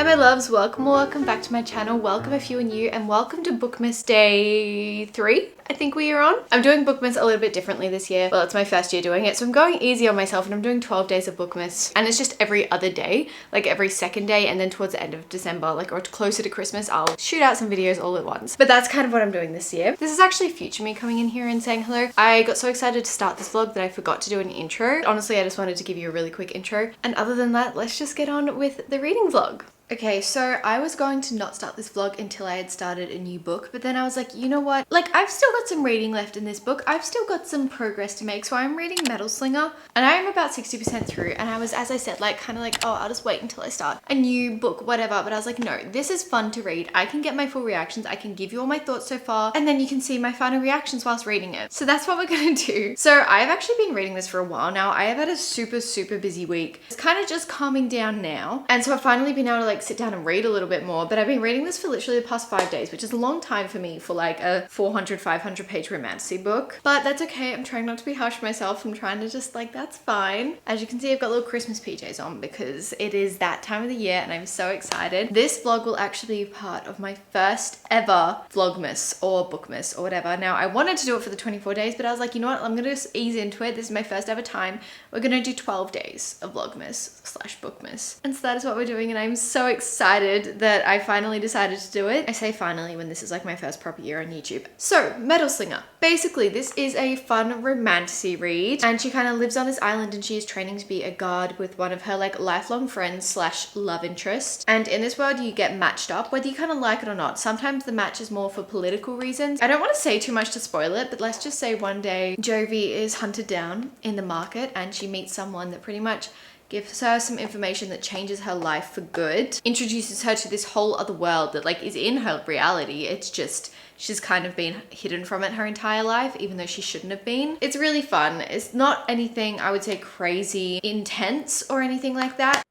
my loves, welcome back to my channel. Welcome if you are new, and welcome to Bookmas day 3, I think we are on. I'm doing Bookmas a little bit differently this year. Well, it's my first year doing it, so I'm going easy on myself, and I'm doing 12 days of Bookmas, and it's just every other day, like every second day, and then towards the end of December, like, or closer to Christmas, I'll shoot out some videos all at once. But that's kind of what I'm doing this year. This is actually future me coming in here and saying hello. I got so excited to start this vlog that I forgot to do an intro. Honestly, I just wanted to give you a really quick intro, and other than that, let's just get on with the reading vlog. Okay, so I was going to not start this vlog until I had started a new book, but then I was like, you know what? Like, I've still got some reading left in this book. I've still got some progress to make. So I'm reading Slinger, and I am about 60% through. And I was, as I said, like, kind of like, oh, I'll just wait until I start a new book, whatever. But I was like, no, this is fun to read. I can get my full reactions. I can give you all my thoughts so far, and then you can see my final reactions whilst reading it. So that's what we're gonna do. So I've actually been reading this for a while now. I have had a super busy week. It's kind of just calming down now. And so I've finally been able to like sit down and read a little bit more, but I've been reading this for literally the past 5 days, which is a long time for me for like a 400-500 page romantic book, but that's okay. I'm trying not to be harsh on myself. I'm trying to just like, that's fine. As you can see, I've got little Christmas PJs on because it is that time of the year and I'm so excited. This vlog will actually be part of my first ever vlogmas or bookmas or whatever. Now, I wanted to do it for the 24 days, but I was like, you know what? I'm gonna just ease into it. This is my first ever time. We're gonna do 12 days of vlogmas/bookmas. And so that is what we're doing, and I'm so excited that I finally decided to do it. I say finally when this is like my first proper year on YouTube. So, Slinger. Basically, this is a fun romantasy read, and she kind of lives on this island and she is training to be a guard with one of her like lifelong friends / love interest. And in this world, you get matched up, whether you kind of like it or not. Sometimes the match is more for political reasons. I don't want to say too much to spoil it, but let's just say one day Jovi is hunted down in the market and she meets someone that pretty much gives her some information that changes her life for good, introduces her to this whole other world that like is in her reality. It's just, she's kind of been hidden from it her entire life, even though she shouldn't have been. It's really fun. It's not anything I would say crazy intense or anything like that.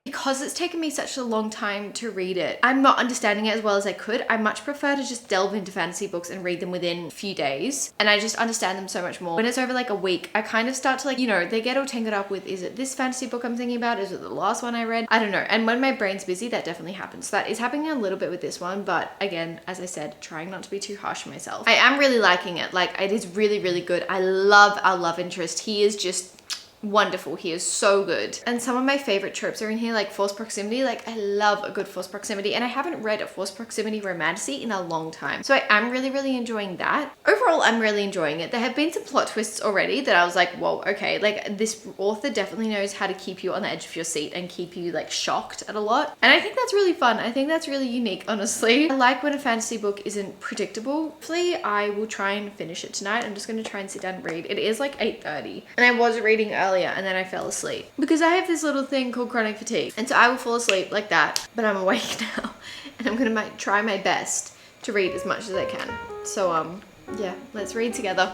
Because it's taken me such a long time to read it, I'm not understanding it as well as I could. I much prefer to just delve into fantasy books and read them within a few days, and I just understand them so much more. When it's over like a week, I kind of start to like, you know, they get all tangled up with, is it this fantasy book I'm thinking about? Is it the last one I read? I don't know. And when my brain's busy, that definitely happens. So that is happening a little bit with this one, but again, as I said, trying not to be too harsh on myself. I am really liking it. Like, it is really good. I love our love interest. He is just wonderful. He is so good. And some of my favorite tropes are in here, like forced proximity. Like, I love a good forced proximity, and I haven't read a forced proximity romantasy in a long time, so I am really enjoying that. Overall, I'm really enjoying it. There have been some plot twists already that I was like, whoa, okay, like this author definitely knows how to keep you on the edge of your seat and keep you like shocked at a lot, and I think that's really fun. I think that's really unique, honestly. I like when a fantasy book isn't predictable. Hopefully I will try and finish it tonight. I'm just going to try and sit down and read. It is like 8:30, and I was reading earlier and then I fell asleep because I have this little thing called chronic fatigue, and so I will fall asleep like that, but I'm awake now and I'm gonna try my best to read as much as I can. So yeah, let's read together.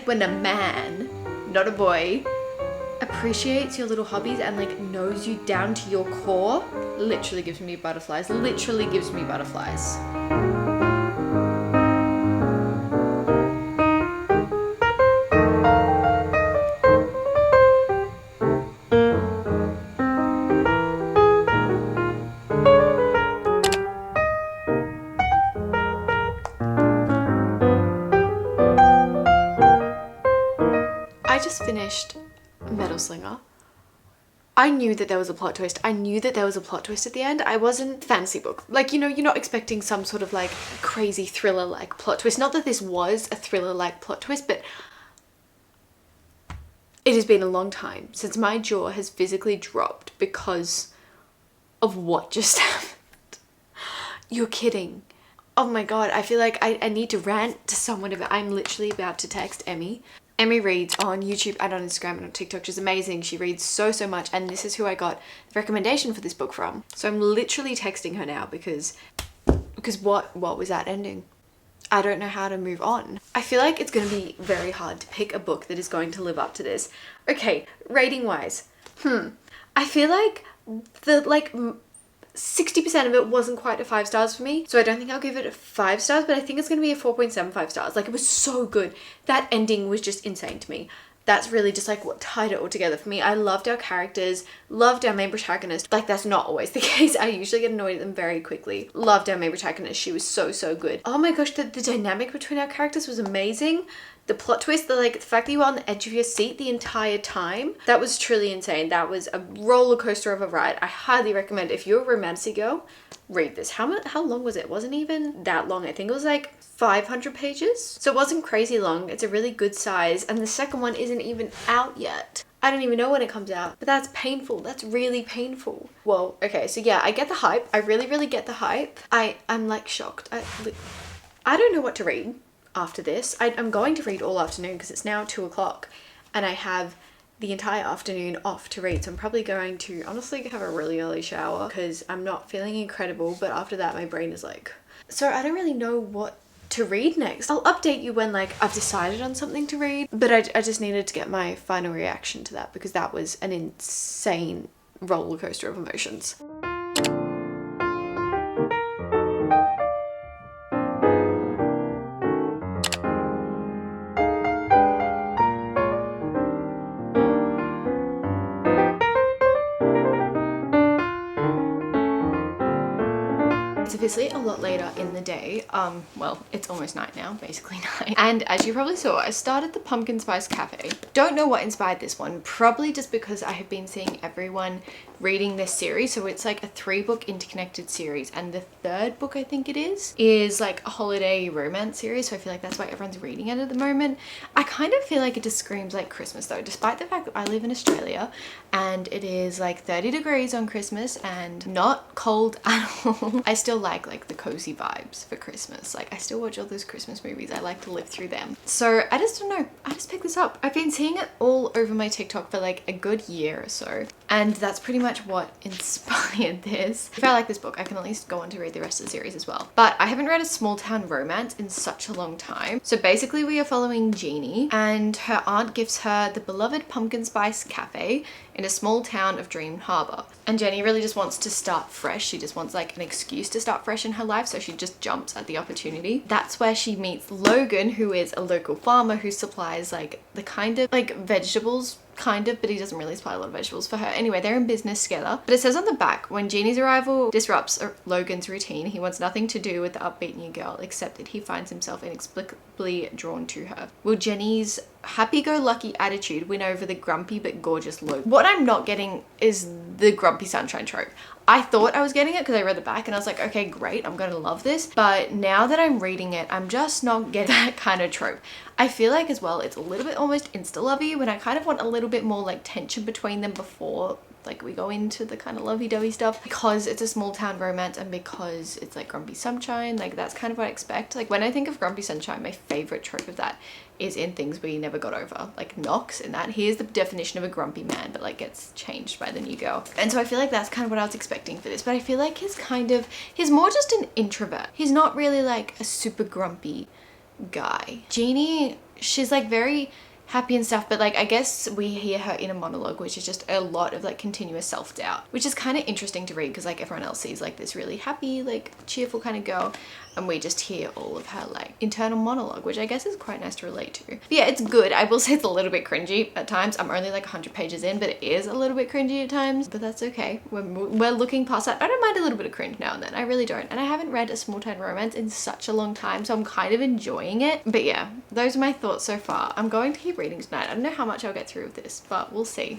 When a man, not a boy, appreciates your little hobbies and like knows you down to your core, literally gives me butterflies. Literally gives me butterflies. I just finished Slinger. I knew that there was a plot twist. I knew that there was a plot twist at the end. I wasn't fantasy book. Like, you know, you're not expecting some sort of like crazy thriller-like plot twist. Not that this was a thriller-like plot twist, but it has been a long time since my jaw has physically dropped because of what just happened. You're kidding. Oh my God, I feel like I need to rant to someone about. I'm literally about to text Emmy. Emmy reads on YouTube and on Instagram and on TikTok. She's amazing. She reads so much, and this is who I got the recommendation for this book from. So I'm literally texting her now because what was that ending? I don't know how to move on. I feel like it's going to be very hard to pick a book that is going to live up to this. Okay, rating wise, I feel like 60% of it wasn't quite a 5 stars for me, so I don't think I'll give it a 5 stars, but I think it's going to be a 4.75 stars. Like, it was so good. That ending was just insane to me. That's really just like what tied it all together for me. I loved our characters, loved our main protagonist. Like, that's not always the case. I usually get annoyed at them very quickly. Loved our main protagonist. She was so, so good. Oh my gosh, the dynamic between our characters was amazing. The plot twist, the fact that you were on the edge of your seat the entire time, that was truly insane. That was a roller coaster of a ride. I highly recommend, if you're a romancy girl, read this. How long was it? It wasn't even that long. I think it was like 500 pages. So it wasn't crazy long. It's a really good size. And the second one isn't even out yet. I don't even know when it comes out, but that's painful. That's really painful. Well, okay, so yeah, I get the hype. I really, really get the hype. I'm like shocked. I don't know what to read after this. I'm going to read all afternoon because it's now 2 o'clock and I have the entire afternoon off to read. So I'm probably going to honestly have a really early shower because I'm not feeling incredible, but after that my brain is like, so I don't really know what to read next. I'll update you when like I've decided on something to read, but I just needed to get my final reaction to that because that was an insane roller coaster of emotions. It's obviously a lot later in the day. Well, it's almost night now, basically night. And as you probably saw, I started the Pumpkin Spice Cafe. Don't know what inspired this one, probably just because I have been seeing everyone reading this series. So it's like a 3-book interconnected series, and the 3rd book, I think it is like a holiday romance series. So I feel like that's why everyone's reading it at the moment. I kind of feel like it just screams like Christmas though, despite the fact that I live in Australia and it is like 30 degrees on Christmas and not cold at all. I still like the cozy vibes for Christmas. Like, I still watch all those Christmas movies. I like to live through them. So I just don't know. I just picked this up. I've been seeing it all over my TikTok for like a good year or so. And that's pretty much what inspired this. If I like this book, I can at least go on to read the rest of the series as well. But I haven't read a small town romance in such a long time. So basically we are following Jeannie, and her aunt gives her the beloved Pumpkin Spice Cafe in a small town of Dream Harbour. And Jenny really just wants to start fresh. She just wants like an excuse to start fresh in her life, so she just jumps at the opportunity. That's where she meets Logan, who is a local farmer who supplies like the kind of like vegetables, but he doesn't really supply a lot of vegetables for her. Anyway, they're in business together. But it says on the back, when Jeannie's arrival disrupts Logan's routine, he wants nothing to do with the upbeat new girl, except that he finds himself inexplicably drawn to her. Will Jenny's happy-go-lucky attitude win over the grumpy but gorgeous Logan? What I'm not getting is the grumpy sunshine trope. I thought I was getting it because I read the back and I was like, okay, great, I'm gonna love this. But now that I'm reading it, I'm just not getting that kind of trope. I feel like as well, it's a little bit almost insta-lovey when I kind of want a little bit more like tension between them before like we go into the kind of lovey-dovey stuff, because it's a small town romance and because it's like grumpy sunshine. Like, that's kind of what I expect. Like, when I think of grumpy sunshine, my favorite trope of that is in Things We Never Got Over, like Knox in that. Here's the definition of a grumpy man, but like gets changed by the new girl. And so I feel like that's kind of what I was expecting for this, but I feel like he's more just an introvert. He's not really like a super grumpy guy. Jeannie, she's like very happy and stuff, but like I guess we hear her in a monologue, which is just a lot of like continuous self-doubt, which is kind of interesting to read because like everyone else sees like this really happy, like cheerful kind of girl, and we just hear all of her like internal monologue, which I guess is quite nice to relate to. But yeah, it's good. I will say it's a little bit cringy at times. I'm only like 100 pages in, but it is a little bit cringy at times, but that's okay. We're looking past that. I don't mind a little bit of cringe now and then. I really don't. And I haven't read a small town romance in such a long time, so I'm kind of enjoying it. But yeah, those are my thoughts so far. I'm going to keep reading tonight. I don't know how much I'll get through with this, but we'll see.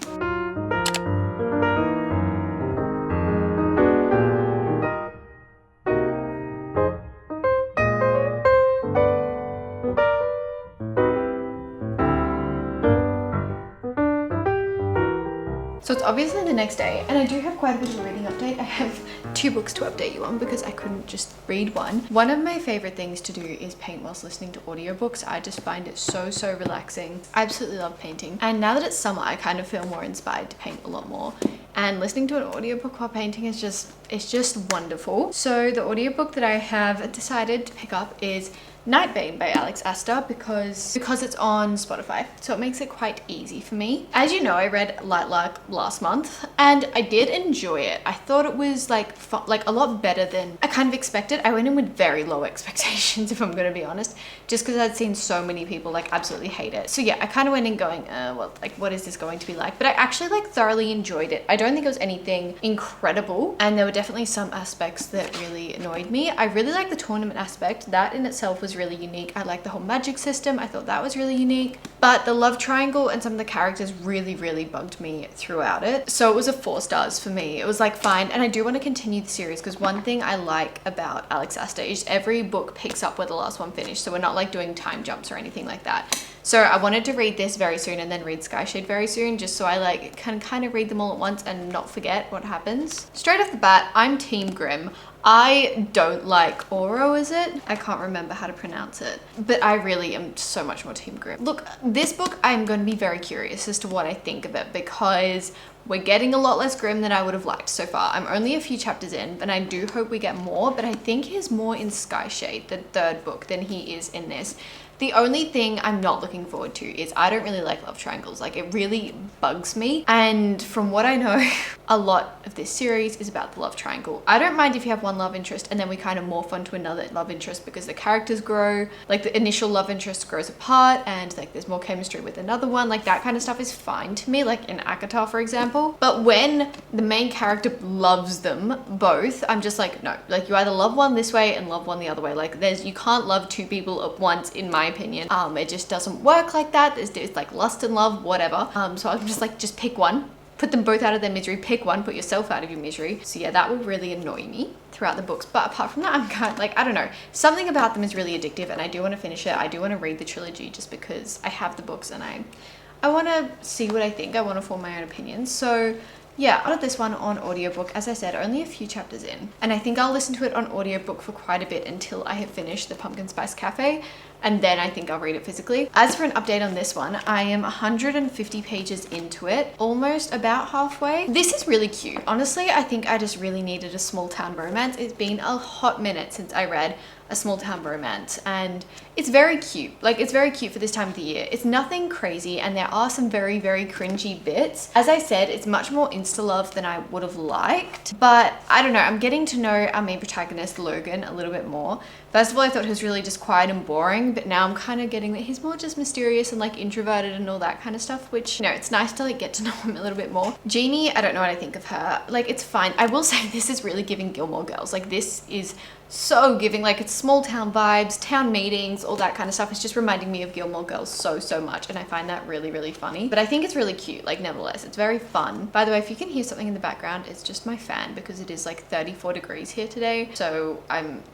So it's obviously the next day, and I do have quite a bit of a reading update. I have 2 books to update you on because I couldn't just read one. One of my favorite things to do is paint whilst listening to audiobooks. I just find it so relaxing. I absolutely love painting. And now that it's summer, I kind of feel more inspired to paint a lot more. and listening to an audiobook while painting is it's just wonderful. So the audiobook that I have decided to pick up is Nightbane by Alex Aster because it's on Spotify, so it makes it quite easy for me. As you know, I read Light Lark last month and I did enjoy it. I thought it was like fun, like a lot better than I kind of expected. I went in with very low expectations, if I'm gonna be honest, just because I'd seen so many people like absolutely hate it. So yeah, I kind of went in going, well, like what is this going to be like? But I actually like thoroughly enjoyed it. I don't think it was anything incredible, and there were definitely some aspects that really annoyed me. I really like the tournament aspect. That in itself was really unique. I like the whole magic system. I thought that was really unique, but the love triangle and some of the characters really bugged me throughout it. So it was a 4 stars for me. It was like fine, and I do want to continue the series because one thing I like about Alex Aster is every book picks up where the last one finished, so we're not like doing time jumps or anything like that. So I wanted to read this very soon and then read Skyshade very soon, just so I like can kind of read them all at once and not forget what happens. Straight off the bat, I'm Team Grimm. I don't like Oro, is it? I can't remember how to pronounce it, but I really am so much more Team Grimm. Look, this book, I'm going to be very curious as to what I think of it because we're getting a lot less Grimm than I would have liked so far. I'm only a few chapters in, and I do hope we get more, but I think he's more in Skyshade, the 3rd book, than he is in this. The only thing I'm not looking forward to is I don't really like love triangles. Like, it really bugs me. And from what I know, a lot of this series is about the love triangle. I don't mind if you have one love interest and then we kind of morph onto another love interest because the characters grow, like the initial love interest grows apart and like there's more chemistry with another one. Like that kind of stuff is fine to me, like in Akatar, for example. But when the main character loves them both, I'm just like, no, like you either love one this way and love one the other way. Like you can't love 2 people at once, in my opinion. It just doesn't work like that. There's like lust and love, whatever. So I'm just like, just pick one, put them both out of their misery, pick one, put yourself out of your misery. So yeah, that will really annoy me throughout the books. But apart from that, I'm kind of like, I don't know, something about them is really addictive and I do want to finish it. I do want to read the trilogy just because I have the books and I want to see what I think. I want to form my own opinions. So yeah, out of this one on audiobook, as I said, only a few chapters in. And I think I'll listen to it on audiobook for quite a bit until I have finished the Pumpkin Spice Cafe. And then I think I'll read it physically. As for an update on this one, I am 150 pages into it, almost about halfway. This is really cute. Honestly, I think I just really needed a small town romance. It's been a hot minute since I read a small town romance and it's very cute. Like, it's very cute for this time of the year. It's nothing crazy and there are some very cringy bits. As I said, it's much more insta love than I would have liked, but I don't know, I'm getting to know our main protagonist Logan a little bit more. First of all, I thought he was really just quiet and boring, but now I'm kind of getting that he's more just mysterious and like introverted and all that kind of stuff, which, you know, it's nice to like get to know him a little bit more. Jeannie, I don't know what I think of her. Like, it's fine. I will say this is really giving Gilmore Girls. Like, this is so giving, like, it's small town vibes, town meetings, all that kind of stuff. It's just reminding me of Gilmore Girls so much, and I find that really funny. But I think it's really cute, like, nevertheless. It's very fun. By the way, if you can hear something in the background, it's just my fan because it is like 34 degrees here today. So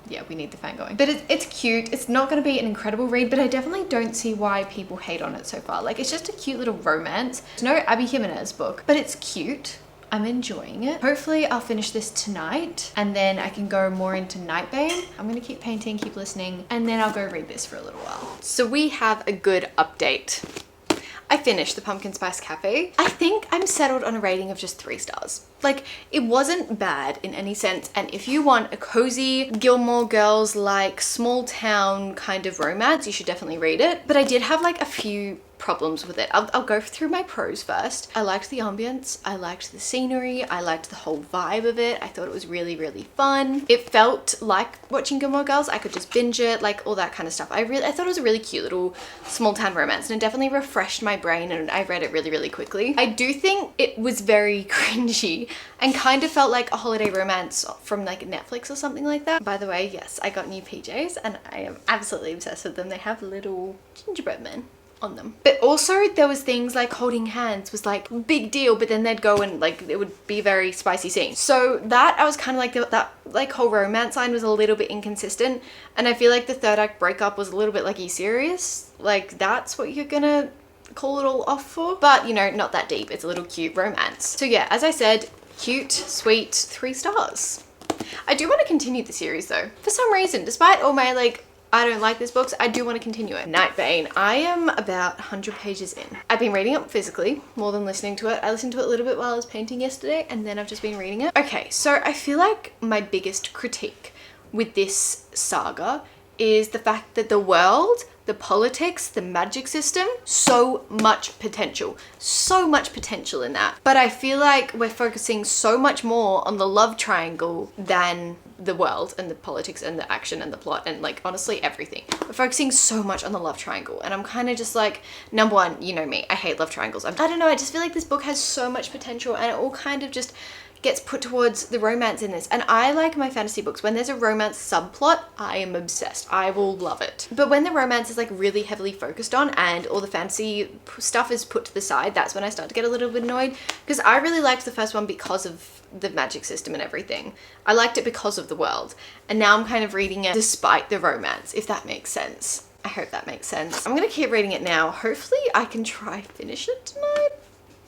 yeah, we need the fan going. But it's cute. It's not going to be an incredible read, but I definitely don't see why people hate on it so far. Like, it's just a cute little romance. It's no Abby Jimenez book, but it's cute. I'm enjoying it. Hopefully I'll finish this tonight and then I can go more into Nightbane. I'm gonna keep painting, keep listening, and then I'll go read this for a little while. So we have a good update. I finished the Pumpkin Spice Cafe. I think I'm settled on a rating of just 3 stars. Like, it wasn't bad in any sense, and if you want a cozy Gilmore Girls like small town kind of romance, you should definitely read it. But I did have like a few problems with it. I'll go through my pros first. I liked the ambience, I liked the scenery, I liked the whole vibe of it. I thought it was really fun. It felt like watching Gilmore Girls. I could just binge it, like all that kind of stuff. I thought it was a really cute little small town romance, and it definitely refreshed my brain, and I read it really quickly. I do think it was very cringy and kind of felt like a holiday romance from like Netflix or something like that. By the way, yes, I got new PJs and I am absolutely obsessed with them. They have little gingerbread men on them. But also there was things like holding hands was like big deal, but then they'd go and like it would be very spicy scene. So that I was kind of like that like whole romance line was a little bit inconsistent, and I feel like the 3rd act breakup was a little bit like, are you serious? Like, that's what you're gonna call it all off for? But you know, not that deep. It's a little cute romance. So yeah, as I said, cute, sweet, 3 stars. I do want to continue the series though. For some reason, despite all my like I don't like this book, so I do want to continue it. Nightbane. I am about 100 pages in. I've been reading it physically more than listening to it. I listened to it a little bit while I was painting yesterday, and then I've just been reading it. Okay, so I feel like my biggest critique with this saga is the fact that the world, the politics, the magic system, so much potential in that. But I feel like we're focusing so much more on the love triangle than the world and the politics and the action and the plot and like honestly everything. We're focusing so much on the love triangle, and I'm kind of just like, number one, you know me, I hate love triangles. I don't know, I just feel like this book has so much potential, and it all kind of just gets put towards the romance in this. And I like my fantasy books, when there's a romance subplot, I am obsessed. I will love it. But when the romance is like really heavily focused on and all the fantasy stuff is put to the side, that's when I start to get a little bit annoyed, because I really liked the first one because of the magic system and everything. I liked it because of the world, and now I'm kind of reading it despite the romance, if that makes sense. I hope that makes sense. I'm gonna keep reading it now. Hopefully I can try finish it tonight.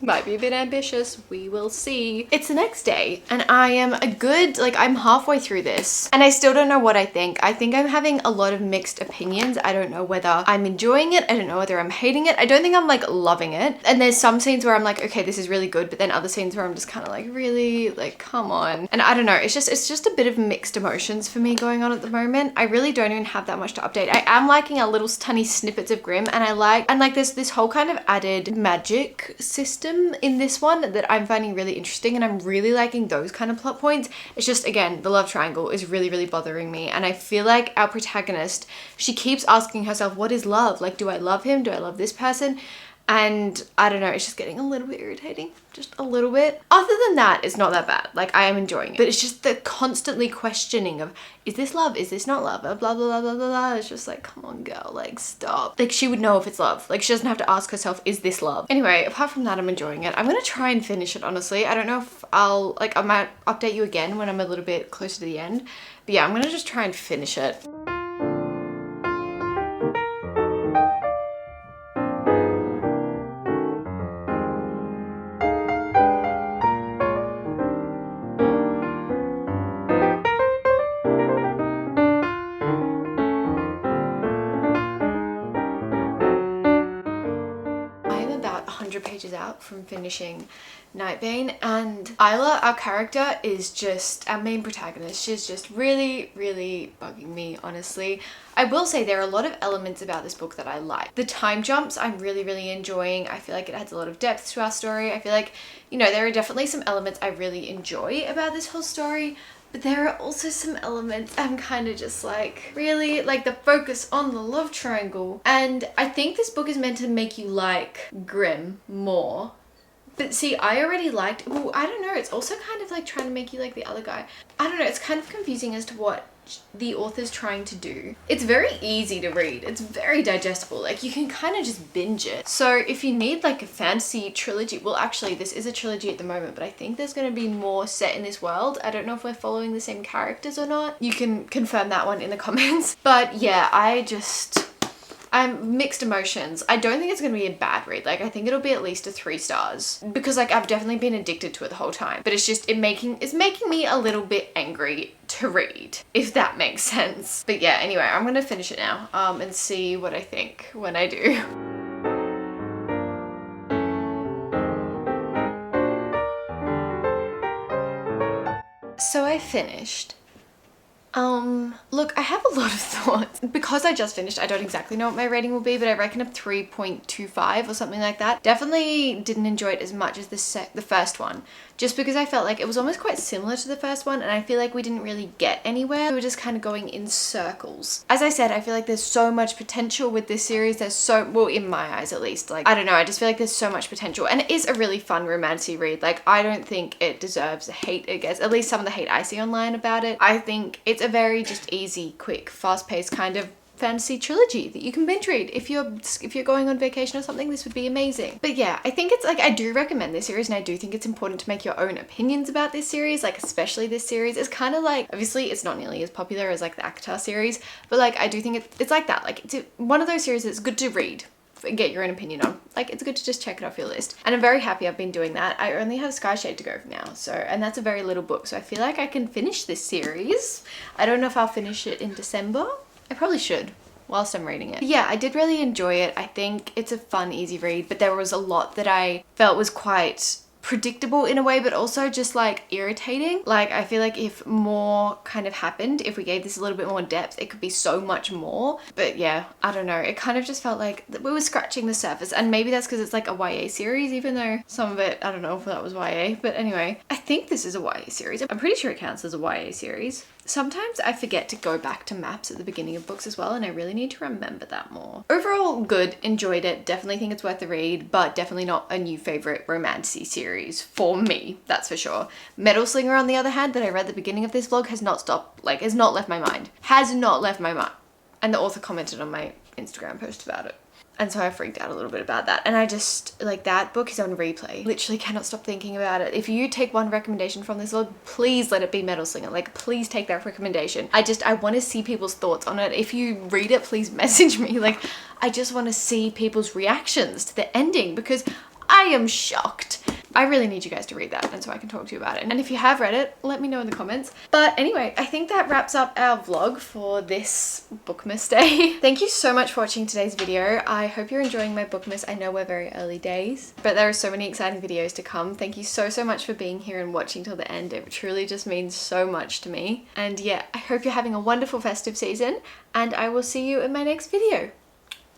Might be a bit ambitious, we will see. It's the next day and I am I'm halfway through this and I still don't know what I think. I think I'm having a lot of mixed opinions. I don't know whether I'm enjoying it. I don't know whether I'm hating it. I don't think I'm like loving it. And there's some scenes where I'm like, okay, this is really good. But then other scenes where I'm just kind of like, really? Like, come on. And I don't know, it's just a bit of mixed emotions for me going on at the moment. I really don't even have that much to update. I am liking a little tiny snippets of Grimm, and there's this whole kind of added magic system in this one that I'm finding really interesting, and I'm really liking those kind of plot points. It's just, again, the love triangle is really, really bothering me, and I feel like our protagonist, she keeps asking herself, what is love? Like, do I love him? Do I love this person? And I don't know, it's just getting a little bit irritating, just a little bit. Other than that, it's not that bad. Like, I am enjoying it, but it's just the constantly questioning of, is this love? Is this not love? Blah, blah, blah, blah, blah, blah. It's just like, come on, girl, like, stop. Like, she would know if it's love. Like, she doesn't have to ask herself, is this love? Anyway, apart from that, I'm enjoying it. I'm gonna try and finish it, honestly. I don't know if I might update you again when I'm a little bit closer to the end. But yeah, I'm gonna just try and finish it. Pages out from finishing Nightbane, and Isla, our character, is just our main protagonist. She's just really, really bugging me, honestly. I will say there are a lot of elements about this book that I like. The time jumps I'm really, really enjoying. I feel like it adds a lot of depth to our story. I feel like, you know, there are definitely some elements I really enjoy about this whole story. But there are also some elements I'm kind of just like, really? Like the focus on the love triangle. And I think this book is meant to make you like Grimm more. But see, I already liked, well, I don't know. It's also kind of like trying to make you like the other guy. I don't know. It's kind of confusing as to what the author's trying to do. It's very easy to read. It's very digestible. Like, you can kind of just binge it. So if you need like a fantasy trilogy, well, actually this is a trilogy at the moment, but I think there's going to be more set in this world. I don't know if we're following the same characters or not. You can confirm that one in the comments. But yeah, I'm mixed emotions. I don't think it's gonna be a bad read. Like, I think it'll be at least a 3 stars, because like I've definitely been addicted to it the whole time. But it's just, it's making me a little bit angry to read, if that makes sense. But yeah, anyway, I'm gonna finish it now and see what I think when I do. So I finished. Look, I have a lot of thoughts. Because I just finished, I don't exactly know what my rating will be, but I reckon a 3.25 or something like that. Definitely didn't enjoy it as much as the first one, just because I felt like it was almost quite similar to the first one, and I feel like we didn't really get anywhere. We were just kind of going in circles. As I said, I feel like there's so much potential with this series. There's so, well, in my eyes at least, like, I don't know, I just feel like there's so much potential, and it is a really fun romancy read. Like, I don't think it deserves the hate it gets, at least some of the hate I see online about it. I think it's a very just easy, quick, fast-paced kind of fantasy trilogy that you can binge read. If you're going on vacation or something, this would be amazing. But yeah, I think it's like, I do recommend this series, and I do think it's important to make your own opinions about this series, like especially this series. It's kind of like, obviously it's not nearly as popular as like the ACOTAR series, but like I do think it's like that. Like, it's one of those series that's good to read and get your own opinion on. Like, it's good to just check it off your list, and I'm very happy I've been doing that. I only have Sky Shade to go for now, so, and that's a very little book, so I feel like I can finish this series. I don't know if I'll finish it in December. I probably should. whilst I'm reading it. But yeah, I did really enjoy it. I think it's a fun, easy read, but there was a lot that I felt was quite predictable in a way, but also just like irritating. Like, I feel like if more kind of happened, if we gave this a little bit more depth, it could be so much more. But yeah, I don't know, it kind of just felt like we were scratching the surface, and maybe that's because it's like a YA series, even though some of it, I don't know if that was YA. But anyway, I think this is a YA series. I'm pretty sure it counts as a YA series. Sometimes I forget to go back to maps at the beginning of books as well, and I really need to remember that more. Overall, good, enjoyed it, definitely think it's worth the read, but definitely not a new favorite romantic series for me, that's for sure. Metal Slinger, on the other hand, that I read at the beginning of this vlog, has not stopped, like, has not left my mind. Has not left my mind. And the author commented on my Instagram post about it. And so I freaked out a little bit about that. And I just, like, that book is on replay. Literally cannot stop thinking about it. If you take one recommendation from this vlog, please let it be Metal Slinger. Like, please take that recommendation. I want to see people's thoughts on it. If you read it, please message me. Like, I just want to see people's reactions to the ending, because I am shocked. I really need you guys to read that, and so I can talk to you about it. And if you have read it, let me know in the comments. But anyway, I think that wraps up our vlog for this Bookmas day. Thank you so much for watching today's video. I hope you're enjoying my Bookmas. I know we're very early days, but there are so many exciting videos to come. Thank you so much for being here and watching till the end. It truly just means so much to me. And yeah, I hope you're having a wonderful festive season, and I will see you in my next video.